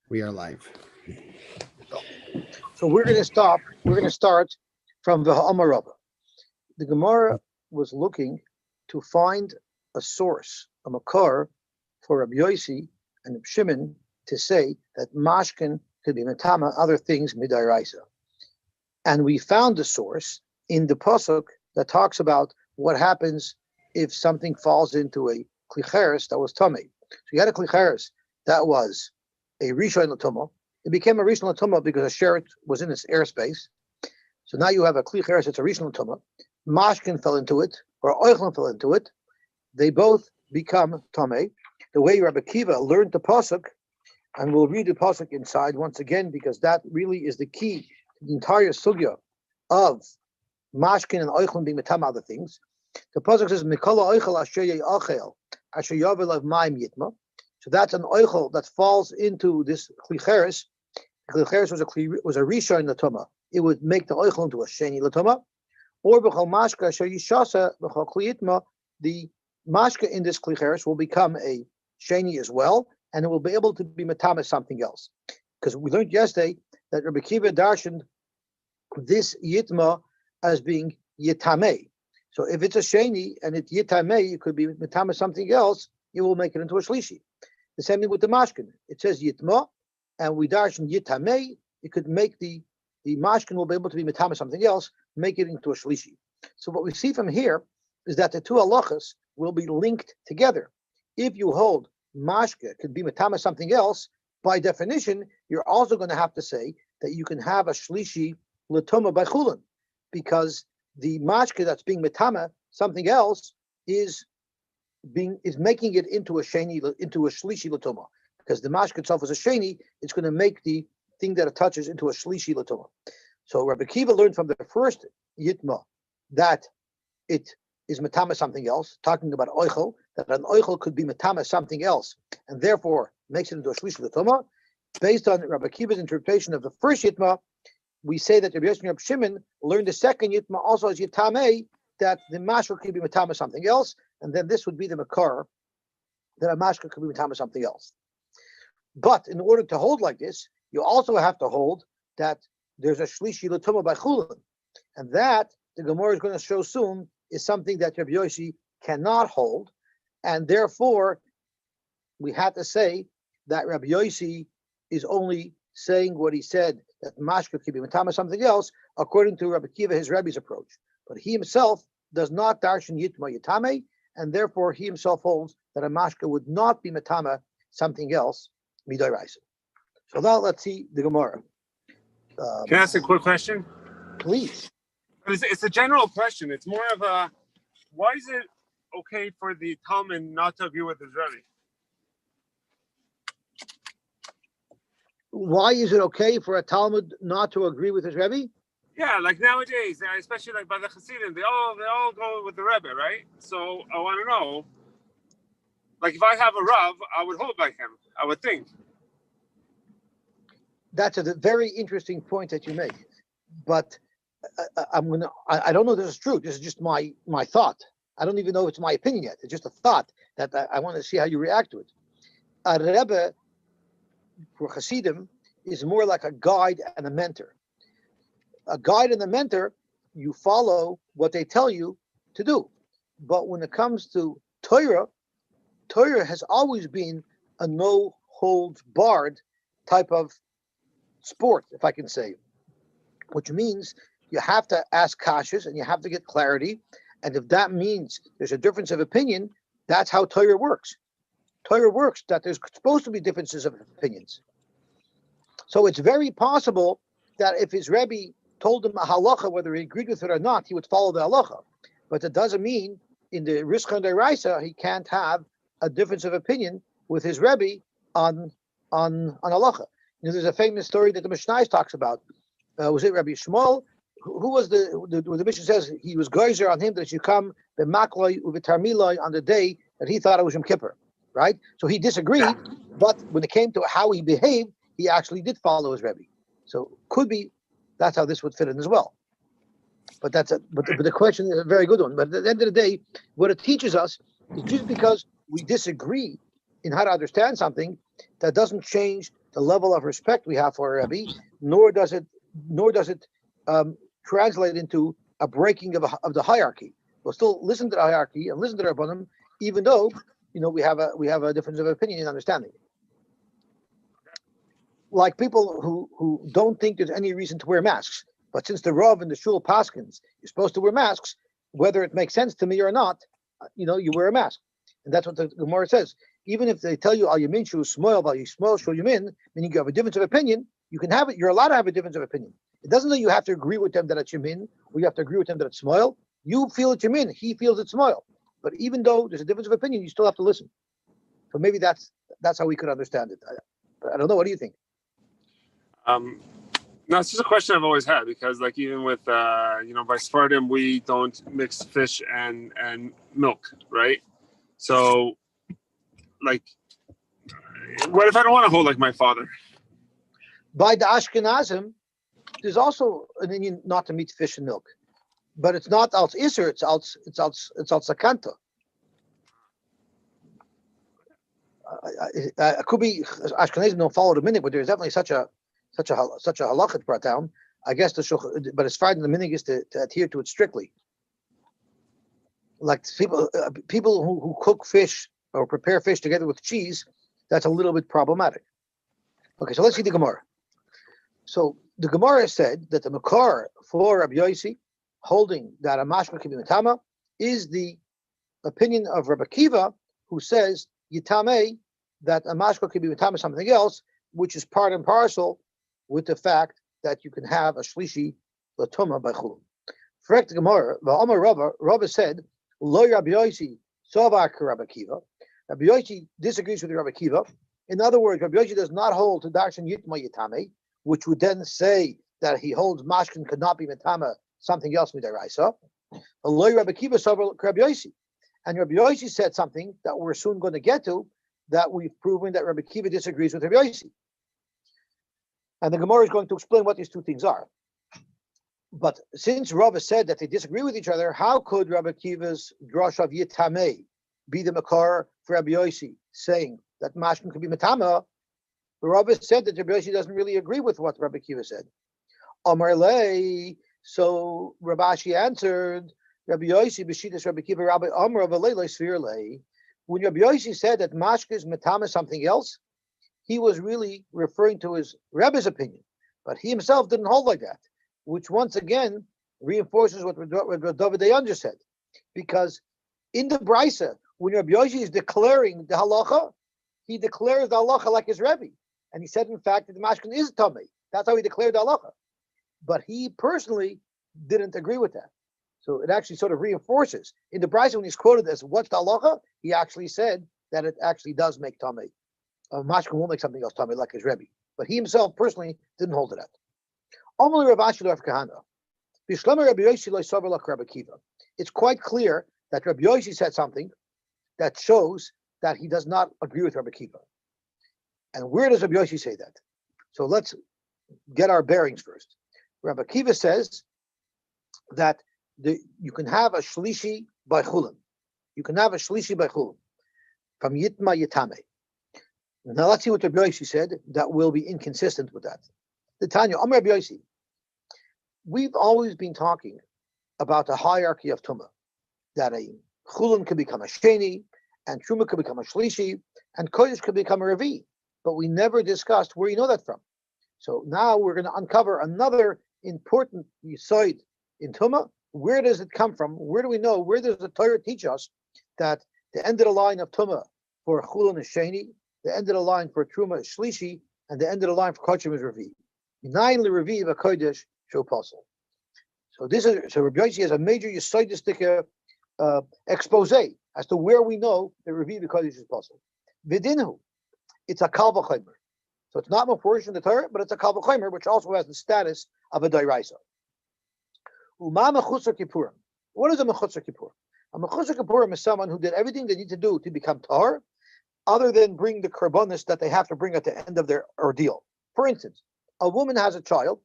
We are live. So we're going to stop. We're going to start from the Ha'amarabba. The Gemara was looking to find a source, a makar, for Rabbi Yosy and Rabbi Shimon to say that mashkin could be metama, other things midairaisa. And we found the source in the pasuk that talks about what happens if something falls into a klicheres that was tummy. So you had a klicheres that was a rishon l'tumah. It became a rishon l'tumah because a sheret was in its airspace. So now you have a klicheres that's a rishon l'tumah. Mashkin fell into it, or oichlin fell into it. They both become tamei. The way Rabbi Kiva learned the pasuk, and we'll read the pasuk inside once again because that really is the key to the entire sugya of mashkin and oichlin being metam other things. The pasuk says mikala oichel asher ye'achel asher yavel of ma'im yitma. So that's an oichel that falls into this klicheres. Klicheres was a rishon l'tumah. It would make the oichel into a sheni l'tumah. Or b'chol mashka asher yishasa b'chol kliyitma, the mashka in this klicheres will become a sheni as well, and it will be able to be metama something else. Because we learned yesterday that Rabbi Kiva darshaned this yitma as being yitamei. So if it's a sheni and it's yitamei, it could be metama something else. You will make it into a shlishi. The same thing with the mashkin. It says yitma, and we darshan yitamei. It could make the mashkin will be able to be metama something else, make it into a shlishi. So what we see from here is that the two halachas will be linked together. If you hold mashka could be metama something else, by definition, you're also going to have to say that you can have a shlishi l'tuma by chulin, because the mashka that's being metama something else is making it into a sheni, into a shlishi l'tuma, because the mashka itself is a sheni. It's going to make the thing that it touches into a shlishi l'tuma. So Rabbi Kiva learned from the first yitma that it is metama something else, talking about oichel, that an oichel could be metama something else, and therefore makes it into a shlishi l'tuma. Based on Rabbi Kiva's interpretation of the first yitma, we say that Rabbi Yosy and Rabbi Shimon learned the second yitma also as yitamei, that the mashka could be metama something else, and then this would be the makar, that a mashka could be metama something else. But in order to hold like this, you also have to hold that there's a shlishi l'tuma by chulin, and that the Gemara is going to show soon is something that Rabbi Yosy cannot hold, and therefore we have to say that Rabbi Yosy is only saying what he said, that mashka could be metama something else, according to Rabbi Kiva, his Rebbe's approach. But he himself does not darshan yitma yitame, and therefore he himself holds that a mashka would not be metama something else midoraisa. So now let's see the Gemara. Can I ask a quick question? Please. It's a general question. It's more of a, why is it okay for the Talmud not to agree with his Rebbe? Why is it okay for a Talmud not to agree with his Rebbe? Yeah, like nowadays, especially like by the Hasidim, they all go with the Rebbe, right? So I want to know, like if I have a Rav, I would hold by him, I would think. That's a very interesting point that you make, but I don't know if this is true. This is just my thought. I don't even know if it's my opinion yet. It's just a thought that I want to see how you react to it. A Rebbe for Hasidim is more like a guide and a mentor. A guide and a mentor, you follow what they tell you to do. But when it comes to Torah has always been a no holds barred type of sport, if I can say, which means you have to ask kashas and you have to get clarity. And if that means there's a difference of opinion, that's how Torah works. Torah works that there's supposed to be differences of opinions. So it's very possible that if his Rebbe told him a halacha, whether he agreed with it or not, he would follow the halacha. But that doesn't mean in the Rishcha D'Oraisa he can't have a difference of opinion with his Rebbe on halacha. You know, there's a famous story that the Mishnah talks about. Was it Rabbi Shmuel? Who was the Mishnah says he was geyser on him that you come the makloi uvitarmiloi on the day that he thought it was Yom Kippur, right? So he disagreed, but when it came to how he behaved, he actually did follow his Rebbe. So could be that's how this would fit in as well. But the question is a very good one. But at the end of the day, what it teaches us is just because we disagree in how to understand something, that doesn't change the level of respect we have for a Rebbe, nor does it translate into a breaking of the hierarchy. We'll still listen to the hierarchy and listen to the Rabbanim, even though we have a difference of opinion and understanding. Like people who don't think there's any reason to wear masks, but since the Rav and the Shul Paskins, you're supposed to wear masks, whether it makes sense to me or not, you wear a mask. And that's what the Gemara says. Even if they tell you al yamin shu smoil, al yismoil shu yamin, meaning you have a difference of opinion, you can have it. You're allowed to have a difference of opinion. It doesn't mean you have to agree with them that it's yamin, or you have to agree with them that it's smoil. You feel it's yamin, he feels it's smoil. But even though there's a difference of opinion, you still have to listen. So maybe that's how we could understand it. I don't know. What do you think? No, it's just a question I've always had, because like even with by Sephardim we don't mix fish and milk, right? So like, what if I don't want to hold like my father? By the Ashkenazim, there's also an Indian not to meet fish and milk, but it's not als iser, it's als sakanta. It could be Ashkenazim don't follow the minute, but there's definitely such a halachah brought down. I guess but as far as the minhag is to adhere to it strictly. Like people who cook fish or prepare fish together with cheese, that's a little bit problematic. Okay, so let's see the Gemara. So the Gemara said that the makar for Rabbi Yosy holding that a mashma can be metama is the opinion of Rabbi Akiva, who says yitame that a mashma can be metama something else, which is part and parcel with the fact that you can have a shlishi latuma by chulun. Correct the Gemara. Rabbi said lo Rabbi Yosy sovar Rabbi Akiva. Rabbi Yosy disagrees with Rabbi Akiva. In other words, Rabbi Yosy does not hold to darshan yitma yitame, which would then say that he holds mashkin could not be metama something else midaraisa. Lo Rabbi Akiva sovar Rabbi Yosy, and Rabbi Yosy said something that we're soon going to get to, that we've proven that Rabbi Akiva disagrees with Rabbi Yosy. And the Gemara is going to explain what these two things are. But since Rava said that they disagree with each other, how could Rabbi Akiva's drash of Yitamei be the makar for Rabbi Yosy, saying that mashkin could be metama? Rava said that Rabbi Yosy doesn't really agree with what Rabbi Akiva said. Amar lei, so Rabashi answered, Rabbi Yosy b'shitas Rabbi Akiva Rabbi Amar v'lei lo'sfir lei. When Rabbi Yosy said that mashkin is metama something else, he was really referring to his Rebbe's opinion, but he himself didn't hold like that, which once again reinforces what David Dayan just said. Because in the Brisa, when Rabbi Yosy is declaring the halacha, he declares the halacha like his Rebbe. And he said, in fact, that the mashkin is tamei. That's how he declared the halacha. But he personally didn't agree with that. So it actually sort of reinforces. In the Brisa, when he's quoted as what's the halacha, he actually said that it actually does make tamei. Mashkin will make something else tamei like his Rebbe. But he himself personally didn't hold it at. It's quite clear that Rabbi Yosy said something that shows that he does not agree with Rabbi Akiva. And where does Rabbi Yosy say that? So let's get our bearings first. Rabbi Akiva says that you can have a shlishi by chulun. You can have a shlishi by chulun from yitma yitame. Now let's see what Rabbi Yosy said that will be inconsistent with that. The Tanya, Rabbi Yosy. We've always been talking about the hierarchy of Tumah, that a chulun could become a sheni, and truma could become a shlishi, and kodesh could become a revi. But we never discussed where you know that from. So now we're going to uncover another important yisoid in Tumah. Where does it come from? Where do we know? Where does the Torah teach us that the end of the line of Tumah for chulun is sheni, the end of the line for truma is shlishi, and the end of the line for kodesh is revi? Nine le revi of a kodesh show puzzle. So Rabbi Yosy has a major yisoidistic expose as to where we know the revi of kodesh is puzzle. Vidinhu, it's a kal v'chomer. So it's not mafurish in the Torah, but it's a kal v'chomer, which also has the status of a dairaisa. Uma mechutzer kippurim. What is a mechutzer kippurim? A mechutzer kippurim is someone who did everything they need to do to become tahor, other than bring the karbonis that they have to bring at the end of their ordeal. For instance, a woman has a child.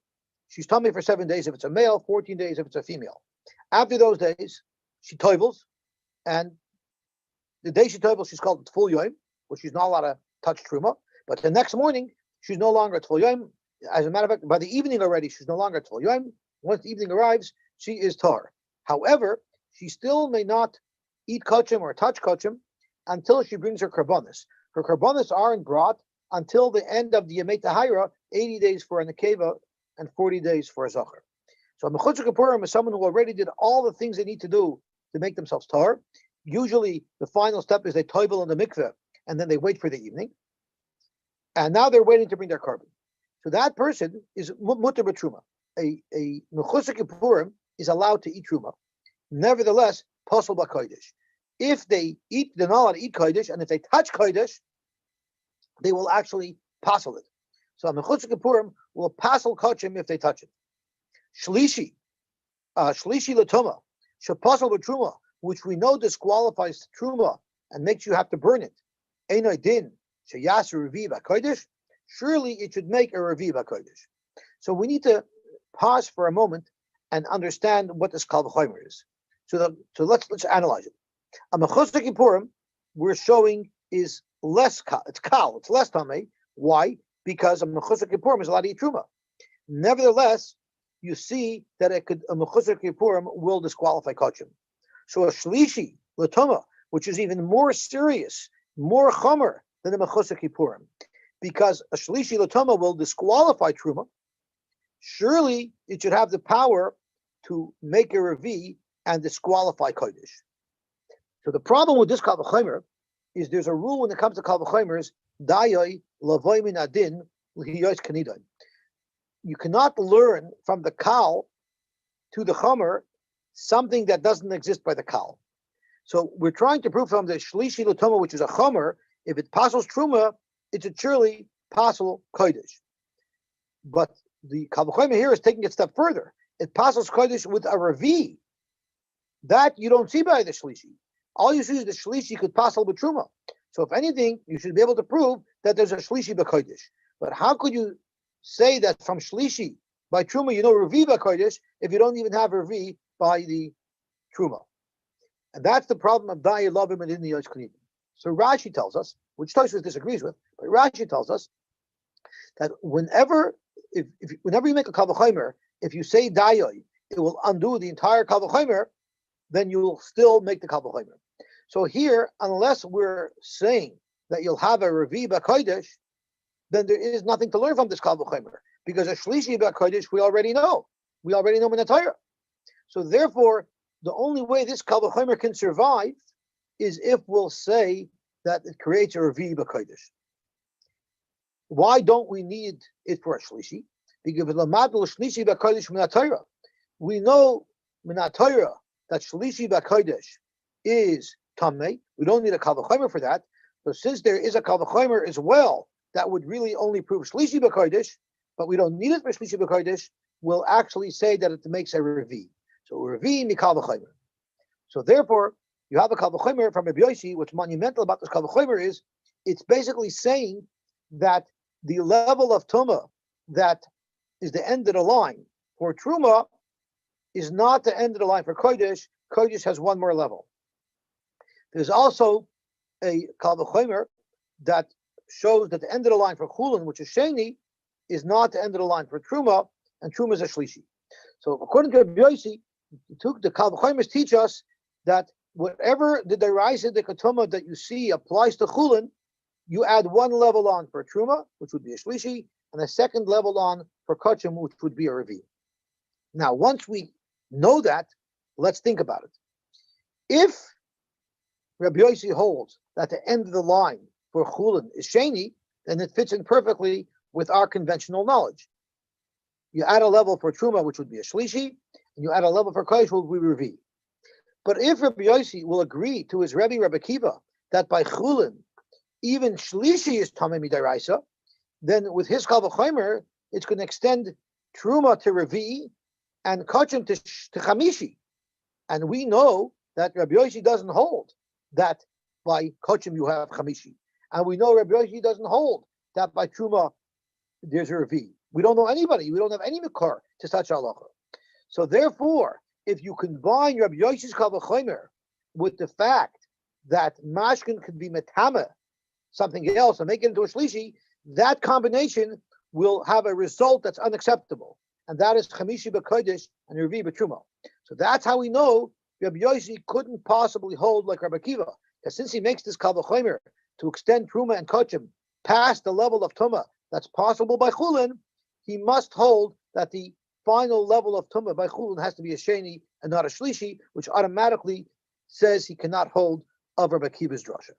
She's tummy for 7 days if it's a male, 14 days if it's a female. After those days, she toivels, and the day she toivels, she's called full yoim, which she's not allowed to touch truma. But the next morning, she's no longer a Tfil Yom. As a matter of fact, by the evening already, she's no longer a Tfil Yom. Once the evening arrives, she is tar. However, she still may not eat kachim or touch kachim until she brings her karbanis. Her karbanis aren't brought until the end of the Yemei Tahira, 80 days for a nekeva and 40 days for a zachar. So a Mechutz Kippurim is someone who already did all the things they need to do to make themselves tar. Usually, the final step is they toivel in the mikveh, and then they wait for the evening. And now they're waiting to bring their carbon. So that person is mutter b'truma. A Mechutz Kippurim is allowed to eat truma. Nevertheless, posel b'kodesh. If they eat, they're not allowed to eat kodesh, and if they touch kodesh, they will actually passel it. So a Mechutz Kippurim will passel kachim if they touch it. Shlishi latoma, shapasal b'truma, which we know disqualifies truma and makes you have to burn it. Einay din sheyas revi b'kodesh. Surely it should make a revi b'kodesh. So we need to pause for a moment and understand what this kal v'chomer is. So let's analyze it. A Mechutz Kippurim we're showing is less kal. It's kal. It's less tamei. Why? Because a Mechutz Kippurim is allowed to eat truma. Nevertheless, you see that a Mechutz Kippurim will disqualify kachim. So a shlishi latoma, which is even more serious, more chomer than a Mechutz Kippurim, because a shlishi latoma will disqualify truma. Surely it should have the power to make a revi and disqualify kodesh. So the problem with this kal v'chomer is there's a rule when it comes to kal v'chomers, dayoi lavoy min adin l'hiyos kanidon. You cannot learn from the kal to the chomer something that doesn't exist by the kal. So we're trying to prove from the shlishi latoma, which is a chomer, if it passes truma, it's a surely passel kodesh. But the kal v'chomer here is taking it a step further. It passes kodesh with a revi. That you don't see by the shlishi. All you see is the shlishi could passel b'truma. So if anything, you should be able to prove that there's a shlishi b'kodesh. But how could you say that from shlishi by truma you know revi b'kodesh if you don't even have revi by the truma? And that's the problem of da'i lovim and in the yosh knidim. So Rashi tells us, which Tosfos disagrees with, but Rashi tells us that whenever you make a kal v'chomer, if you say da'i, it will undo the entire kal v'chomer, then you will still make the kal v'chomer. So here, unless we're saying that you'll have a revi b'kodesh, then there is nothing to learn from this kal v'chomer, because a shlishi b'kodesh we already know. We already know min haTorah. So therefore, the only way this kal v'chomer can survive is if we'll say that it creates a revi b'kodesh. Why don't we need it for a shlishi? Because shlishi b'kodesh min haTorah. We know min haTorah that shlishi b'kodesh is tamei. We don't need a kal v'chomer for that. So since there is a kal v'chomer as well, that would really only prove shlishi b'kodesh, but we don't need it for shlishi b'kodesh. We'll actually say that it makes a revi. So revi mi kal v'chomer. So therefore, you have a kal v'chomer from Rabbi Yosy. What's monumental about this kal v'chomer is it's basically saying that the level of tuma that is the end of the line for truma is not the end of the line for kodesh. Kodesh has one more level. There's also a kal v'chomer that shows that the end of the line for chulin, which is sheni, is not the end of the line for truma, and truma is a shlishi. So according to Rabbi Yosy, the kal v'chomers teach us that whatever the deraisa the ketuma that you see applies to chulin, you add one level on for truma, which would be a shlishi, and a second level on for kachim, which would be a revi. Now, once we know that, let's think about it. If Rabbi Yosy holds that the end of the line for chulin is sheni, then it fits in perfectly with our conventional knowledge. You add a level for truma, which would be a shlishi, and you add a level for kodesh, which would be revi. But if Rabbi Yosy will agree to his Rebbe Rabbi Kiva that by chulin even shlishi is tamei midaraisa, then with his kal v'chomer it's going to extend truma to revi and kachim to chamishi, and we know that Rabbi Yosy doesn't hold that by kachim you have chamishi, and we know Rabbi Yosy doesn't hold that by truma there's a revi. We don't know anybody. We don't have any makar to such halacha. So therefore, if you combine Rabbi Yosy's kal v'chomer with the fact that mashkin could be metama something else and make it into a shlishi, that combination will have a result that's unacceptable, and that is Chamishi B'Kodesh and Revi B'Truma. So that's how we know Rabbi Yossi couldn't possibly hold like Rabbi Akiva, because since he makes this Kal V'Chomer to extend Truma and Kochim past the level of Tuma that's possible by Chulin, he must hold that the final level of Tumah by Chulin has to be a Sheni and not a Shlishi, which automatically says he cannot hold of Rabbi Akiva's drasha.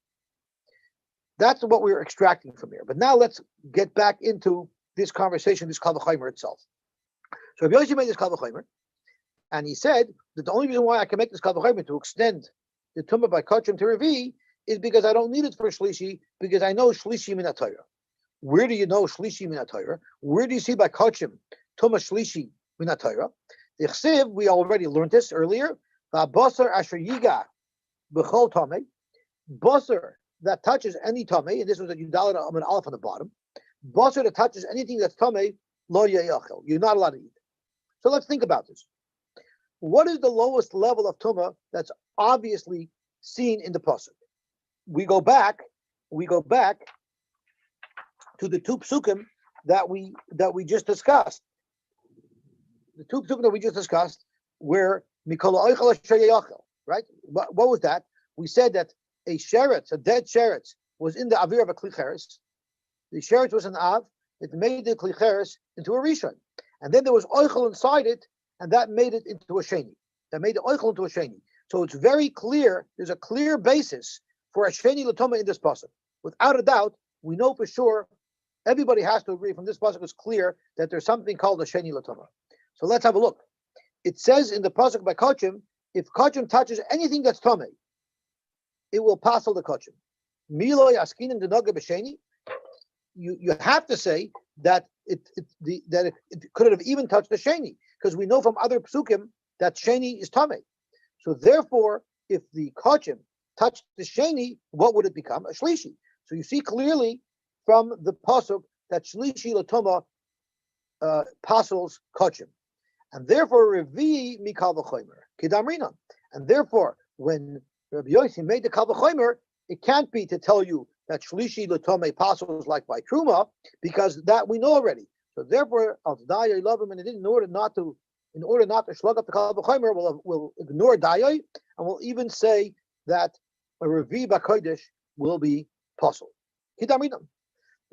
That's what we're extracting from here. But now let's get back into this conversation, this Kal V'Chomer itself. So Rabbi Yossi made this Kal V'Chomer, and he said that the only reason why I can make this Kal V'Chomer to extend the Tumah by Kochim to Revi is because I don't need it for Shlishi, because I know Shlishi min HaTorah. Where do you know Shlishi min HaTorah? Where do you see by Kochim Tumah Shlishi min HaTorah? The Chsiv, we already learned this earlier. Basar asher yiga b'chol tamei, basar that touches any tamei, and this was a Yudalit an Aleph on the bottom. Basar that touches anything that's tamei, lo yeyachel. You're not allowed to eat. So let's think about this. What is the lowest level of tumah that's obviously seen in the pasuk? We go back to the two psukim that we just discussed. The two psukim that we just discussed, where Mikol Oichel Asher Yachel, right? What was that? We said that a dead sheretz, was in the avir of a klicheres. The sheretz was an av. It made the klicheres into a rishon, and then there was oichel inside it, and that made it into a sheni. That made the oichel into a sheni. So it's very clear. There's a clear basis for a sheni latoma in this pasuk. Without a doubt, we know for sure. Everybody has to agree from this pasuk is clear that there's something called a sheni latoma. So let's have a look. It says in the pasuk by Kochim, if Kochim touches anything that's tomei, it will passel the Kochim. Miloi askinim denaga b'sheni. You have to say that it could have even touched the sheni, because we know from other psukim that sheni is tomei. So therefore, if the Kochim touched the sheni, what would it become? A shlishi. So you see clearly from the pasuk that shlishi latoma passels Kochim. And therefore, Revi mikal v'chomer kidamrina. And therefore, when Rabbi Yossi made the kal v'chomer, it can't be to tell you that shlishi l'tomei passels like by truma, because that we know already. So therefore, al dayai love him, and in order not to slug up the kal v'chomer, we'll ignore dayai, and we'll even say that a Revi b'kodesh will be passel. Kidamrina.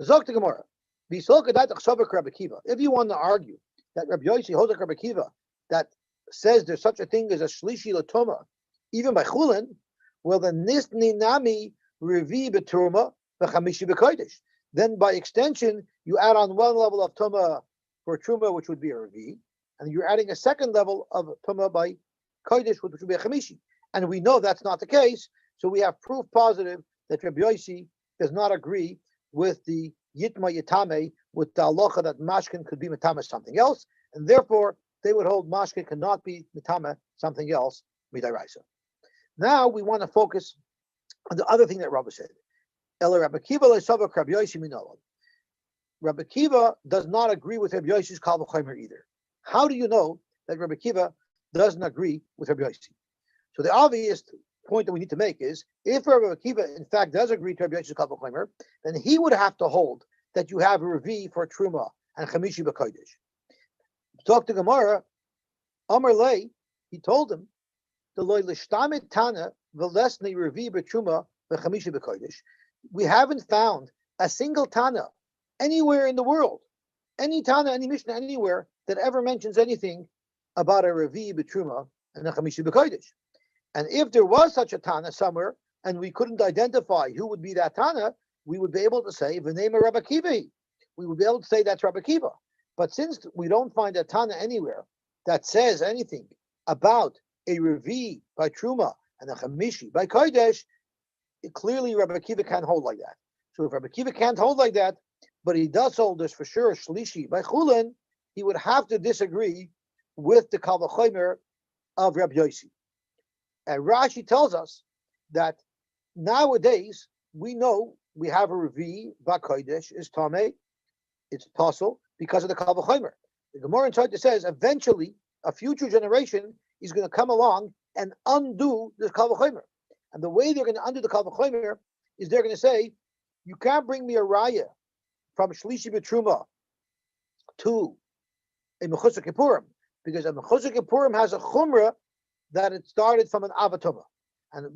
Zok the Gemara. If you want to argue that Rabbi Yossi holds like Rabbi Akiva that says there's such a thing as a shlishi latoma, even by chulin, well then nisni nami revi beturma v'chamishi b'kodesh. Then by extension, you add on one level of tuma for truma, which would be a revi, and you're adding a second level of tuma by kodesh, which would be a chamishi. And we know that's not the case, so we have proof positive that Rabbi Yossi does not agree with the Yitma Yitame, with the halacha that mashkin could be mitama something else, and therefore they would hold mashkin cannot be mitama something else midaraisa. Now we want to focus on the other thing that Rabbi said. Rabbi Akiva does not agree with Rabbi Yossi's kal v'chomer either. How do you know that Rabbi Akiva doesn't agree with Rabbi Yossi? So the obvious point that we need to make is, if Rabbi Akiva in fact does agree to Rabbi Yossi's kal v'chomer, then he would have to hold that you have a revi for truma and chamishi b'kodesh. Talk to Gemara, Amar Lei, he told him, the loy l'shtamid tana v'lesni revi b'truma v'chamishi b'kodesh. We haven't found a single tana anywhere in the world, any tana, any mishnah anywhere that ever mentions anything about a revi b'truma and a chamishi b'kodesh. And if there was such a tana somewhere, and we couldn't identify who would be that tana, we would be able to say the name of Rabbi Akiva. We would be able to say that's Rabbi Akiva. But since we don't find a tana anywhere that says anything about a revi by truma and a chamishi by kodesh, clearly Rabbi Akiva can't hold like that. So if Rabbi Akiva can't hold like that, but he does hold this for sure shlishi by chulin, he would have to disagree with the kal v'chomer of Rabbi Yossi. And Rashi tells us that nowadays we know we have a revi b'kodesh is tamei, it's possible because of the kal v'chomer. The Gemara in Tosfos says eventually a future generation is going to come along and undo the kal v'chomer, and the way they're going to undo the kal v'chomer is they're going to say, you can't bring me a raya from Shlishi B'Truma to a Mechusar Kippurim, because a Mechusar Kippurim has a Chumrah that it started from an Avatuma. And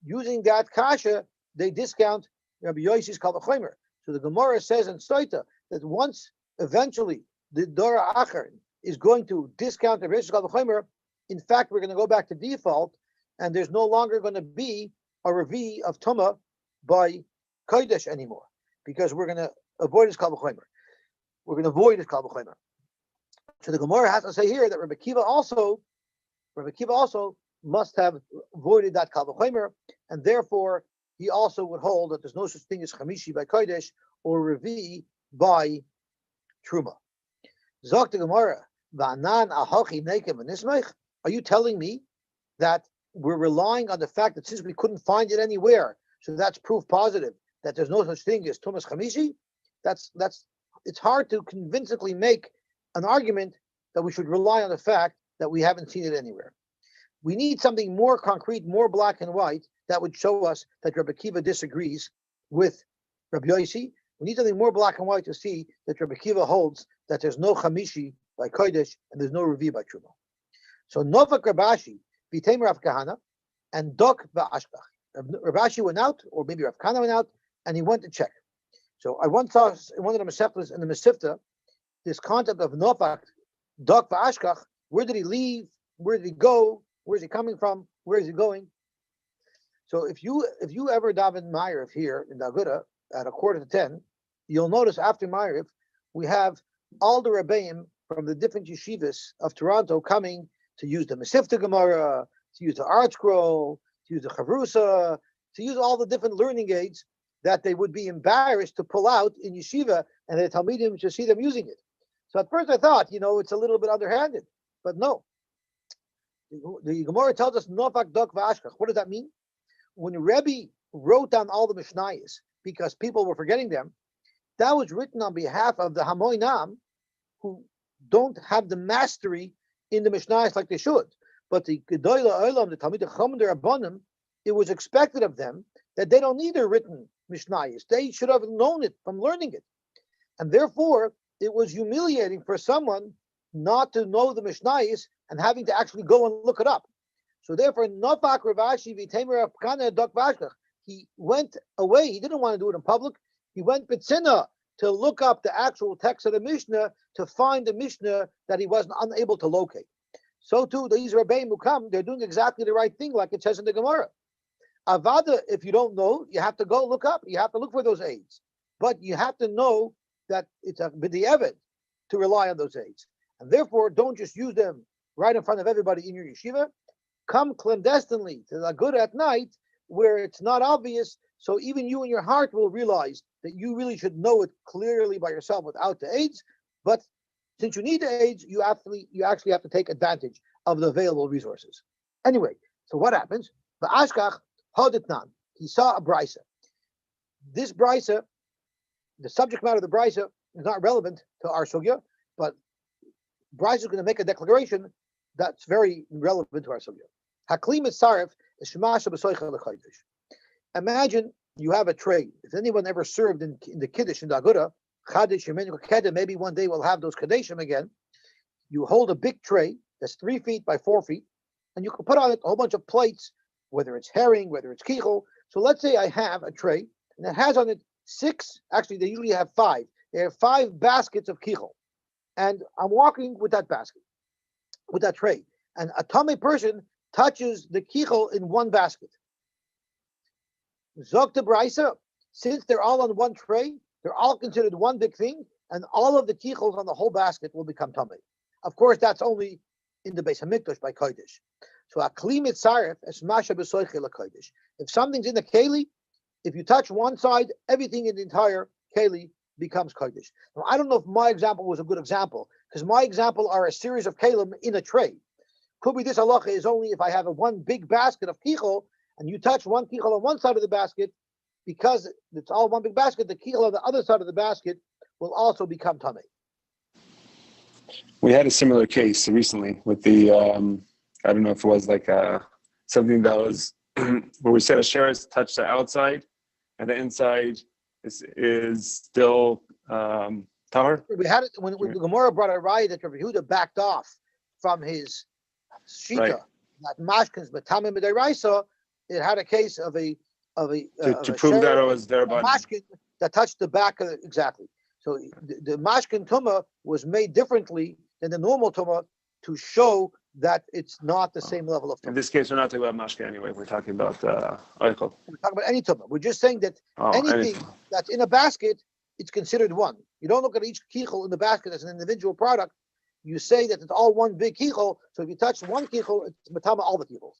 using that Kasha, they discount Rabbi Yosy's Kal V'chomer. So the Gemara says in Stoita that once eventually the Dora Acher is going to discount Rabbi Yosy's Kal V'chomer, in fact, we're going to go back to default, and there's no longer going to be a Revi of Tuma by Kodesh anymore, because we're going to avoid his Kal V'chomer. We're going to avoid his Kal V'chomer. So the Gemara has to say here that Rabbi Kiva also must have avoided that Kal V'chomer, and therefore he also would hold that there's no such thing as Chamishi by Kodesh or Revi by Truma. Zok the Gemara, V'anan ahachi nekem v'nismech. Are you telling me that we're relying on the fact that since we couldn't find it anywhere, so that's proof positive that there's no such thing as Tumas Chamishi? It's hard to convincingly make an argument that we should rely on the fact that we haven't seen it anywhere. We need something more concrete, more black and white, that would show us that Rabbi Kiva disagrees with Rabbi Yosy. We need something more black and white to see that Rabbi Kiva holds that there's no Chamishi by Kodesh and there's no Revi by Truma. So Novak Rabashi, Vitem Rav Kahana, and Dok Va'ashkach. Rabashi went out, or maybe Rav Kahana went out, and he went to check. So I once saw in one of the Masechtas in the Mesivta, this concept of Novak, Dok Va'ashkach. Where did he leave? Where did he go? Where is he coming from? Where is he going? So if you ever daven Ma'ariv here in Daguda at 9:45, you'll notice after Ma'ariv we have all the Rebbeim from the different yeshivas of Toronto coming to use the Mesivta Gemara, to use the Art Scroll, to use the Chavrusa, to use all the different learning aids that they would be embarrassed to pull out in yeshiva, and the Talmidim to see them using it. So at first I thought, it's a little bit underhanded, but no. The Gemara tells us Novak Dok V'ashkach. What does that mean? When Rebbe wrote down all the Mishnayos because people were forgetting them, that was written on behalf of the Hamoinam, who don't have the mastery in the Mishnayos like they should. But the Gedolah Olam, the Talmidei Chacham, the Rabbanim, it was expected of them that they don't need a written Mishnayos. They should have known it from learning it. And therefore, it was humiliating for someone not to know the Mishnayos and having to actually go and look it up. So therefore, Nofak Ravashi V'Tamer Apkana Dok Vashkach, he went away. He didn't want to do it in public. He went B'tzina to look up the actual text of the Mishnah to find the Mishnah that he wasn't unable to locate. So too, these Rebbeim who come, they're doing exactly the right thing, like it says in the Gemara. Avada, if you don't know, you have to go look up. You have to look for those aids. But you have to know that it's a b'di'evet to rely on those aids. And therefore, don't just use them right in front of everybody in your yeshiva. Come clandestinely to the good at night where it's not obvious, so even you in your heart will realize that you really should know it clearly by yourself without the aids. But since you need the aids, you actually have to take advantage of the available resources. Anyway, so what happens? The Ashkach Haditnan, he saw a brisa. This brisa, the subject matter of the brisa is not relevant to our sugya, but brisa is going to make a declaration that's very relevant to our sugya. Haklim Sarif is Shemasha B'Soicha L'Chaydish. Imagine you have a tray. If anyone ever served in the Kiddush in the Aguda, Chadish, Yemenu Kedem, maybe one day we'll have those Kadeshim again. You hold a big tray that's 3 feet by 4 feet, and you can put on it a whole bunch of plates, whether it's herring, whether it's kichel. So let's say I have a tray, and it has on it 6, actually they usually have 5. They have 5 baskets of kichel. And I'm walking with that basket, with that tray. And a tummy person touches the kichel in one basket. Zok the Braisa, since they're all on one tray, they're all considered one big thing, and all of the kichels on the whole basket will become tummy. Of course, that's only in the Beis Hamikdash by Kodesh. So akli mitzaref es masha b'soiche l'kodesh. If something's in the keli, if you touch one side, everything in the entire keli becomes kodesh. Now, I don't know if my example was a good example, because my example are a series of kelim in a tray. Could be this halacha is only if I have one big basket of kichel, and you touch one kichel on one side of the basket, because it's all one big basket, the kichel on the other side of the basket will also become tamei. We had a similar case recently with the, I don't know if it was like something that was where we said a sheretz touched the outside and the inside is still tahor? We had it when the Gemara brought a raya that Rabbi Yehuda backed off from his shita, Right. that mashkins b'tamim b'deraisa. It had a case of a To prove that it was their body. mashkin that touched the back of exactly. So the mashkin tuma was made differently than the normal tuma to show that it's not the same level of tuma. In this case, we're not talking about mashke anyway. We're talking about oichel. We're talking about any tuma. We're just saying that anything that's in a basket, it's considered one. You don't look at each kichel in the basket as an individual product. You say that it's all one big kichel. So if you touch one kichel, it's matama all the kichels.